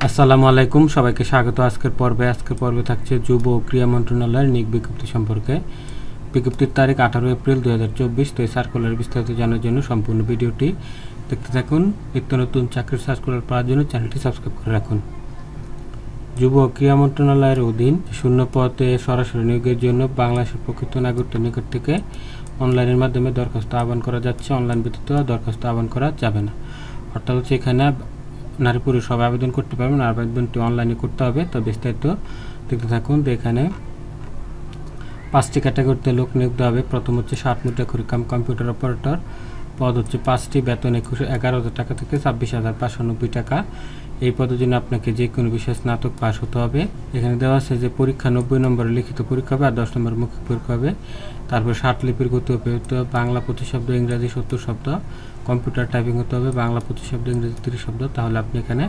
আসসালামু আলাইকুম, সবাইকে স্বাগত। আজকের পর্বে থাকছে যুব ও ক্রীড়া মন্ত্রণালয়ের নিয়োগ বিজ্ঞপ্তি সম্পর্কে। বিজ্ঞপ্তির তারিখ 18 এপ্রিল 2024। তো এই সার্কুলার বিস্তারিত জানার জন্য সম্পূর্ণ ভিডিওটি দেখতে থাকুন। নিত্য নতুন চাকরির সার্কুলার পাওয়ার জন্য চ্যানেলটি সাবস্ক্রাইব করে রাখুন। যুব ও ক্রীড়া মন্ত্রণালয়ের অধীন শূন্য পদে সরাসরি নিয়োগের জন্য বাংলাদেশের প্রকৃত নাগরিকদের নিকট থেকে অনলাইনের মাধ্যমে দরখাস্ত আহ্বান করা যাচ্ছে। অনলাইন ব্যতীত দরখাস্ত আহ্বান করা যাবে না। অর্থাৎ হচ্ছে এখানে নারী পুরুষ সবাই আবেদন করতে পারবেন। আবেদনটি অনলাইনে করতে হবে। তো বিস্তারিত দেখতে থাকুন। তো এখানে 5টি ক্যাটাগরিতে লোক নিয়োগ দেওয়া হবে। প্রথম হচ্ছে 60 মুদ্রাক্ষরিক কম্পিউটার অপারেটর, পদ হচ্ছে 5টি, বেতন 11,000 টাকা থেকে 26,590 টাকা। এই পদের জন্য আপনাকে যে কোনো বিষয়ে স্নাতক পাস হতে হবে। এখানে দেওয়া আছে যে পরীক্ষা 90 নম্বরের লিখিত পরীক্ষা হবে আর 10 নম্বর মৌখিক পরীক্ষা হবে। তারপর 60 লিপির গতি হতে হবে, বাংলা 25 শব্দ, ইংরাজি 70 শব্দ, কম্পিউটার টাইপিং হতে হবে, বাংলা 25 শব্দ, ইংরেজি 30 শব্দ। তাহলে আপনি এখানে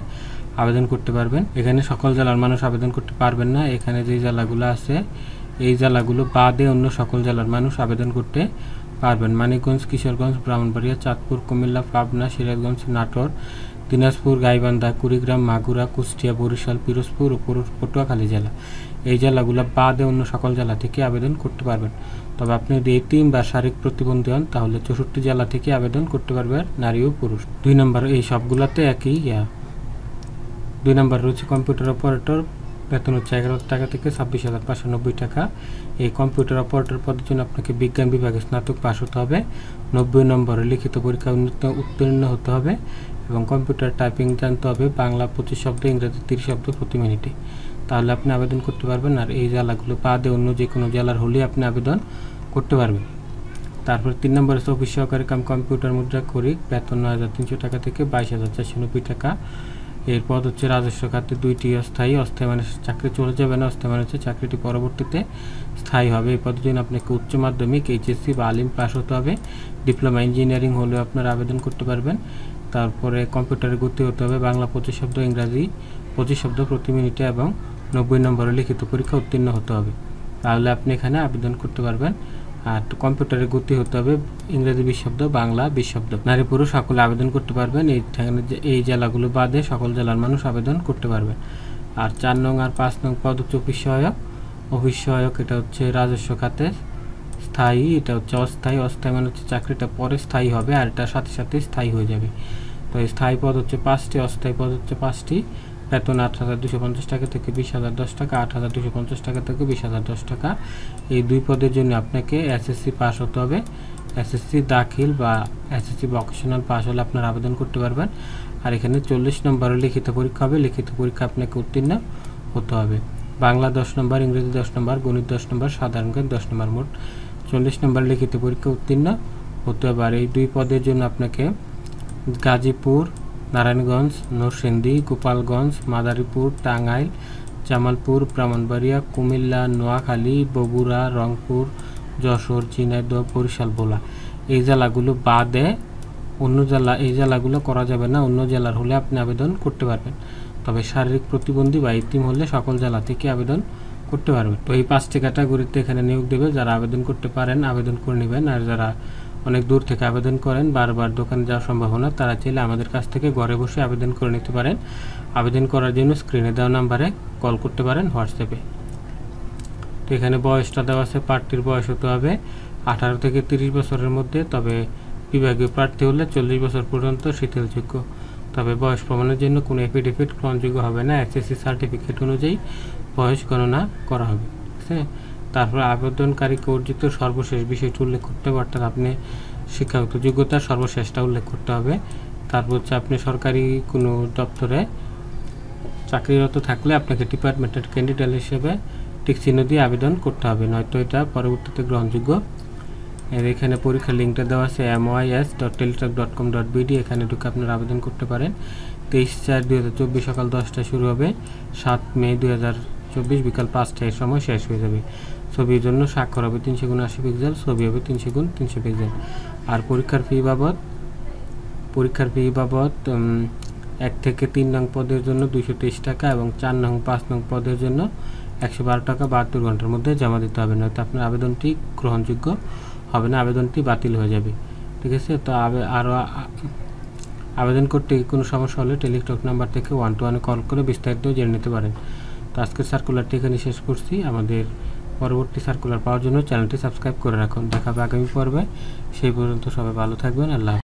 আবেদন করতে পারবেন। এখানে সকল জেলার মানুষ আবেদন করতে পারবেন না। এখানে যে জেলাগুলো আছে এই জেলাগুলো বাদে অন্য সকল জেলার মানুষ আবেদন করতে পারবেন। মানিকগঞ্জ, কিশোরগঞ্জ, ব্রাহ্মণবাড়িয়া, চাঁদপুর, কুমিল্লা, পাবনা, সিরাজগঞ্জ, নাটোর, দিনাজপুর, গাইবান্ধা, কুড়িগ্রাম, মাগুরা, কুষ্টিয়া, বরিশাল, পিরোজপুর ও পটুয়াখালী জেলা, এই জেলাগুলো বাদে অন্য সকল জেলা থেকে আবেদন করতে পারবেন। তবে আপনি যদি এতিম বা শারীরিক প্রতিবন্ধী হন তাহলে 64 জেলা থেকে আবেদন করতে পারবেন, নারী ও পুরুষ। 2 নম্বর, এই সবগুলোতে একই 2 নম্বর রয়েছে কম্পিউটার অপারেটর, বেতন হচ্ছে 11,000 টাকা থেকে 26,590 টাকা। এই কম্পিউটার অপারেটর পদের জন্য আপনাকে বিজ্ঞান বিভাগে স্নাতক পাস হতে হবে, 90 নম্বরের লিখিত পরীক্ষা উত্তীর্ণ হতে হবে এবং কম্পিউটার টাইপিং জানতে হবে, বাংলা 25 শব্দ, ইংরেজি 30 শব্দ প্রতি মিনিটে। তাহলে আপনি আবেদন করতে পারবেন। আর এই জেলাগুলো বাদে অন্য যে কোনো জেলার হলে আপনি আবেদন করতে পারবেন। তারপর 3 নম্বর হচ্ছে অফিস সহকারী কম্পিউটার মুদ্রাক্ষরিক, বেতন 9,300 টাকা থেকে 22,490 টাকা। এর পদ হচ্ছে রাজস্ব খাতে 2টি অস্থায়ী মানে চাকরি চলে যাবে না, অস্থায়ী মানে হচ্ছে চাকরিটি পরবর্তীতে স্থায়ী হবে। এই পদের জন্য আপনাকে উচ্চ মাধ্যমিক, এইচএসসি বা আলিম পাস হতে হবে। ডিপ্লোমা ইঞ্জিনিয়ারিং হলেও আপনারা আবেদন করতে পারবেন। তারপরে কম্পিউটারের গতি হতে হবে বাংলা 25 শব্দ, ইংরাজি 25 শব্দ প্রতি মিনিটে এবং 90 নম্বরের লিখিত পরীক্ষা উত্তীর্ণ হতে হবে। তাহলে আপনি এখানে আবেদন করতে পারবেন। আর কম্পিউটারের গতি হতে হবে ইংরেজি 20 শব্দ, বাংলা 20 শব্দ। নারী পুরুষ সকলে আবেদন করতে পারবেন। এই জেলাগুলো বাদে সকল জেলার মানুষ আবেদন করতে পারবেন। আর 4 নং আর 5 নং পদ হচ্ছে অফিস সহায়ক, এটা হচ্ছে রাজস্ব খাতে স্থায়ী, এটা হচ্ছে অস্থায়ী মানে হচ্ছে চাকরিটা পরে স্থায়ী হবে আর এটার সাথে সাথে স্থায়ী হয়ে যাবে। তো এই স্থায়ী পদ হচ্ছে 5টি, অস্থায়ী পদ হচ্ছে 5টি, বেতন 8,250 টাকা থেকে 20,010 টাকা, 8,250 টাকা থেকে 20,010 টাকা। এই 2 পদের জন্য আপনাকে এসএসসি পাস হতে হবে। এসএসসি দাখিল বা এসএসসি ভোকেশনাল পাস হলে আপনারা আবেদন করতে পারবেন। আর এখানে 40 নম্বরের লিখিত পরীক্ষা হবে। লিখিত পরীক্ষা আপনাকে উত্তীর্ণ হতে হবে। বাংলা 10 নম্বর, ইংরেজি 10 নম্বর, গণিত 10 নম্বর, সাধারণ জ্ঞান 10 নম্বর, মোট 40 নম্বর লিখিত পরীক্ষা উত্তীর্ণ হতে হবে। আর এই 2 পদের জন্য আপনাকে গাজীপুর, নারায়ণগঞ্জ, নরসিংদী, গোপালগঞ্জ, মাদারীপুর, টাঙ্গাইল, জামালপুর, ব্রাহ্মণবাড়িয়া, কুমিল্লা, নোয়াখালী, বগুড়া, রংপুর, যশোর, ঝিনাইদহ, বরিশাল, ভোলা, এই জেলাগুলো বাদে অন্য জেলা, এই জেলাগুলো করা যাবে না। অন্য জেলার হলে আপনি আবেদন করতে পারবেন। তবে শারীরিক প্রতিবন্ধী বা এতিম হলে সকল জেলা থেকে আবেদন করতে পারবেন। তো এই 5টি ক্যাটাগরিতে এখানে নিয়োগ দেবে। যারা আবেদন করতে পারেন আবেদন করে নেবেন। আর যারা অনেক দূর থেকে আবেদন করেন, বারবার দোকানে যাওয়ার সম্ভাবনা, তারা চাইলে আমাদের কাছ থেকে ঘরে বসে আবেদন করে নিতে পারেন। আবেদন করার জন্য স্ক্রিনে দেওয়া নাম্বারে কল করতে পারেন, হোয়াটসঅ্যাপে। তো এখানে বয়সটা দেওয়া আছে, প্রার্থীর বয়স হতে হবে 18 থেকে 30 বছরের মধ্যে। তবে বিভাগীয় প্রার্থী হলে 40 বছর পর্যন্ত শিথিলযোগ্য। তবে বয়স প্রমাণের জন্য কোনো এফিডেভিট গ্রহণযোগ্য হবে না। এসএসসি সার্টিফিকেট অনুযায়ী বয়স গণনা করা হবে। ঠিক আছে। তারপর আবেদনকারীকে অর্জিত সর্বশেষ বিষয়টি উল্লেখ করতে হবে, অর্থাৎ আপনি শিক্ষাগত যোগ্যতার সর্বশেষটা উল্লেখ করতে হবে। তারপর হচ্ছে আপনি সরকারি কোনো দপ্তরে চাকরিরত থাকলে আপনাকে ডিপার্টমেন্টের ক্যান্ডিডেট হিসেবে টিক চিহ্ন দিয়ে আবেদন করতে হবে, নয়তো এটা পরবর্তীতে গ্রহণযোগ্য। এর এখানে পরীক্ষার লিঙ্কটা দেওয়া আছে mys.teletalk.com.bd, এখানে ঢুকে আপনারা আবেদন করতে পারেন। 23/4/2024 সকাল 10টায় শুরু হবে, 7 মে 2024 বিকাল 5টায় সময় শেষ হয়ে যাবে। ছবির জন্য স্বাক্ষর হবে 380 পিক্সেল, ছবি হবে 300x300 পিক্সেল। আর পরীক্ষার ফি বাবদ 1 থেকে 3 নং পদের জন্য 223 টাকা এবং 4 নং 5 নং পদের জন্য 112 টাকা 72 ঘন্টার মধ্যে জমা দিতে হবে, নয়তো আপনার আবেদনটি গ্রহণযোগ্য হবে না, আবেদনটি বাতিল হয়ে যাবে। ঠিক আছে। তো আবেদন করতে কোনো সমস্যা হলে টেলিটক নাম্বার থেকে 121 কল করে বিস্তারিত জেনে নিতে পারেন। তো আজকের সার্কুলারটি এখানে শেষ করছি। আমাদের পরবর্তী সার্কুলার পাওয়ার জন্য চ্যানেলটি সাবস্ক্রাইব করে রাখুন। দেখা হবে আগামী পর্বে। সেই পর্যন্ত সবাই ভালো থাকবেন। আল্লাহ।